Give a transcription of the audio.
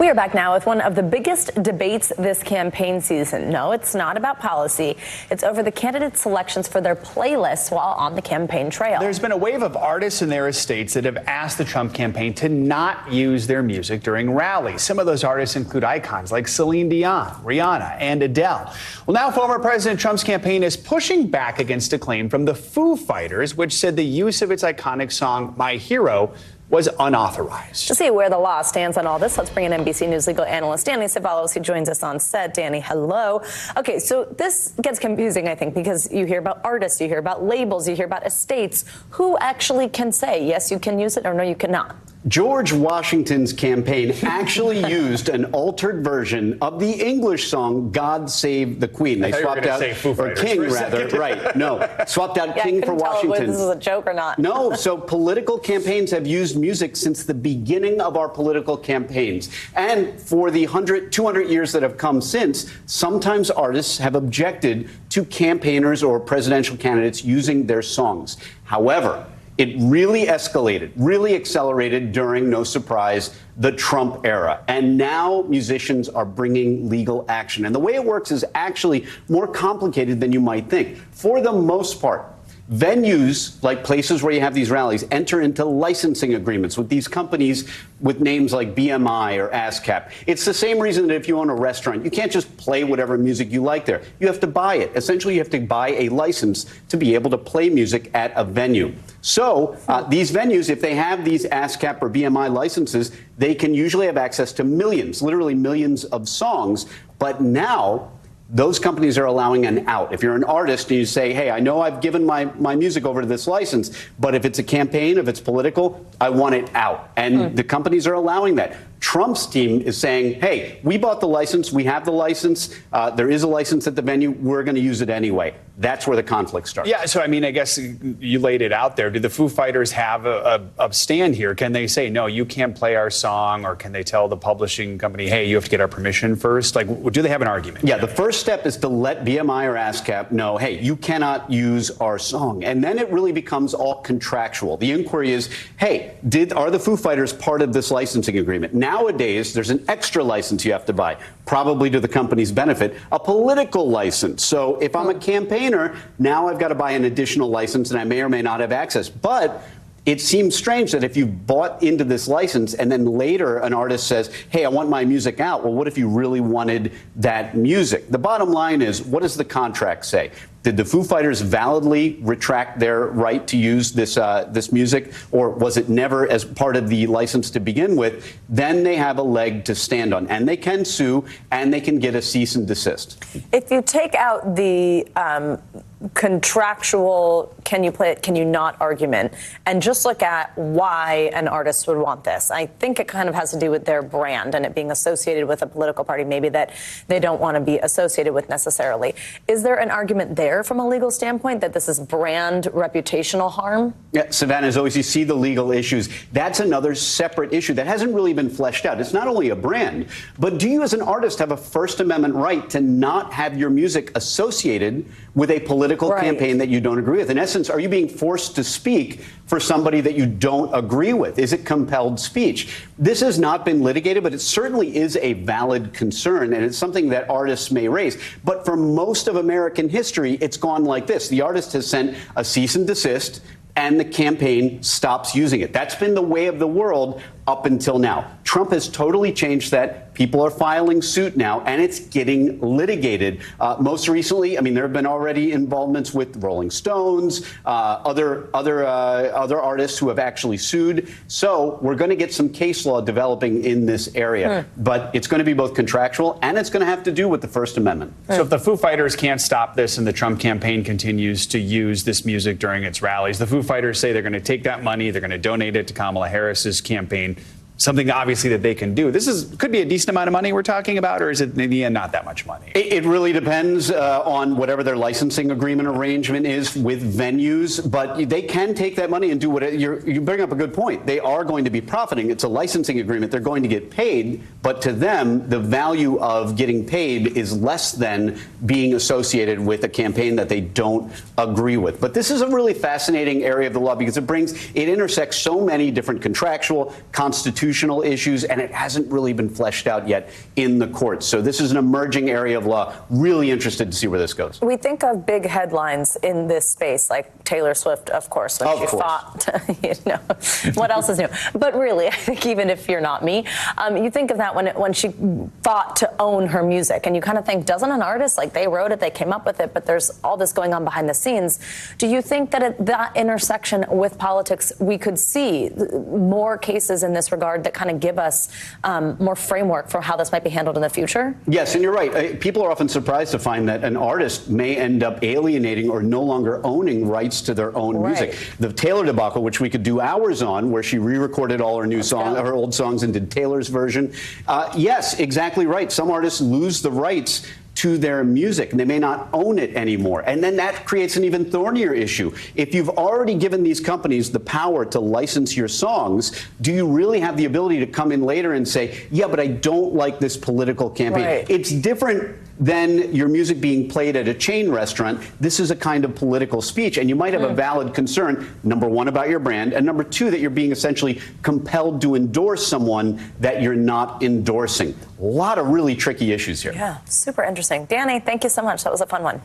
We are back now with one of the biggest debates this campaign season. No, it's not about policy. It's over the candidate selections for their playlists while on the campaign trail. There's been a wave of artists and their estates that have asked the Trump campaign to not use their music during rallies. Some of those artists include icons like Celine Dion, Rihanna, and Adele. Well, now former President Trump's campaign is pushing back against a claim from the Foo Fighters, which said the use of its iconic song, My Hero, was unauthorized. To see where the law stands on all this, let's bring in NBC News legal analyst Danny Ceballos, who joins us on set. Danny, hello. Okay, so this gets confusing, I think, because you hear about artists, you hear about labels, you hear about estates. Who actually can say, yes, you can use it, or no, you cannot? George Washington's campaign actually used an altered version of the English song "God Save the Queen." They swapped out, or King rather, right? No, swapped out King for Washington. Whether this is a joke or not. No, so political campaigns have used music since the beginning of our political campaigns, and for the 200 years that have come since, sometimes artists have objected to campaigners or presidential candidates using their songs. However, it really escalated, really accelerated during, no surprise, the Trump era. And now musicians are bringing legal action. And the way it works is actually more complicated than you might think. For the most part, venues, like places where you have these rallies, enter into licensing agreements with these companies with names like BMI or ASCAP. It's the same reason that if you own a restaurant, you can't just play whatever music you like there. You have to buy it. Essentially, you have to buy a license to be able to play music at a venue. So these venues, if they have these ASCAP or BMI licenses, they can usually have access to millions, literally millions of songs. But now those companies are allowing an out. If you're an artist and you say, hey, I know I've given my music over to this license, but if it's a campaign, if it's political, I want it out. And the companies are allowing that. Trump's team is saying, hey, we bought the license. We have the license. There is a license at the venue. We're going to use it anyway. That's where the conflict starts. Yeah, so I mean, I guess you laid it out there. Do the Foo Fighters have a stand here? Can they say, no, you can't play our song? Or can they tell the publishing company, hey, you have to get our permission first? Like, do they have an argument? Yeah, the first step is to let BMI or ASCAP know, hey, you cannot use our song. And then it really becomes all contractual. The inquiry is, hey, are the Foo Fighters part of this licensing agreement? Nowadays, there's an extra license you have to buy, probably to the company's benefit, a political license. So if I'm a campaigner, now I've got to buy an additional license and I may or may not have access. But it seems strange that if you bought into this license and then later an artist says, hey, I want my music out. Well, what if you really wanted that music? The bottom line is, what does the contract say? Did the Foo Fighters validly retract their right to use this music, or was it never as part of the license to begin with? Then they have a leg to stand on, and they can sue, and they can get a cease and desist. If you take out the contractual can you play it, can you not argument, and just look at why an artist would want this, I think it kind of has to do with their brand and it being associated with a political party maybe that they don't want to be associated with necessarily. Is there an argument there from a legal standpoint that this is brand reputational harm? Yeah, Savannah, as always, you see the legal issues. That's another separate issue that hasn't really been fleshed out. It's not only a brand, but do you as an artist have a First Amendment right to not have your music associated with a political campaign that you don't agree with? In essence, are you being forced to speak for somebody that you don't agree with? Is it compelled speech? This has not been litigated, but it certainly is a valid concern, and it's something that artists may raise. But for most of American history, it's gone like this. The artist has sent a cease and desist, and the campaign stops using it. That's been the way of the world up until now. Trump has totally changed that. People are filing suit now, and it's getting litigated. Most recently, I mean, there have been already involvements with Rolling Stones, other artists who have actually sued. So we're going to get some case law developing in this area. But it's going to be both contractual, and it's going to have to do with the First Amendment. So if the Foo Fighters can't stop this and the Trump campaign continues to use this music during its rallies, the Foo Fighters say they're going to take that money, they're going to donate it to Kamala Harris's campaign. Something obviously that they can do. This could be a decent amount of money we're talking about, or is it in the end not that much money? It really depends on whatever their licensing agreement arrangement is with venues, but they can take that money and do whatever. You bring up a good point. They are going to be profiting. It's a licensing agreement. They're going to get paid, but to them, the value of getting paid is less than being associated with a campaign that they don't agree with. But this is a really fascinating area of the law because it intersects so many different contractual, constitutional, constitutional issues, and it hasn't really been fleshed out yet in the courts. So this is an emerging area of law. Really interested to see where this goes. We think of big headlines in this space, like Taylor Swift, of course, when she fought. What else is new? But really, I think even if you're not me, you think of that when she fought to own her music, and you kind of think, doesn't an artist, like, they wrote it, they came up with it, but there's all this going on behind the scenes. Do you think that at that intersection with politics, we could see more cases in this regard that kind of give us more framework for how this might be handled in the future? Yes, and you're right. People are often surprised to find that an artist may end up alienating or no longer owning rights to their own music. The Taylor debacle, which we could do hours on, where she re-recorded all her new songs, her old songs, and did Taylor's version. Yes, exactly right. Some artists lose the rights to their music, and they may not own it anymore. And then that creates an even thornier issue. If you've already given these companies the power to license your songs, do you really have the ability to come in later and say, yeah, but I don't like this political campaign? Right. It's different than your music being played at a chain restaurant. This is a kind of political speech, and you might have a valid concern, number one, about your brand, and number two, that you're being essentially compelled to endorse someone that you're not endorsing. A lot of really tricky issues here. Yeah, super interesting. Danny, thank you so much. That was a fun one.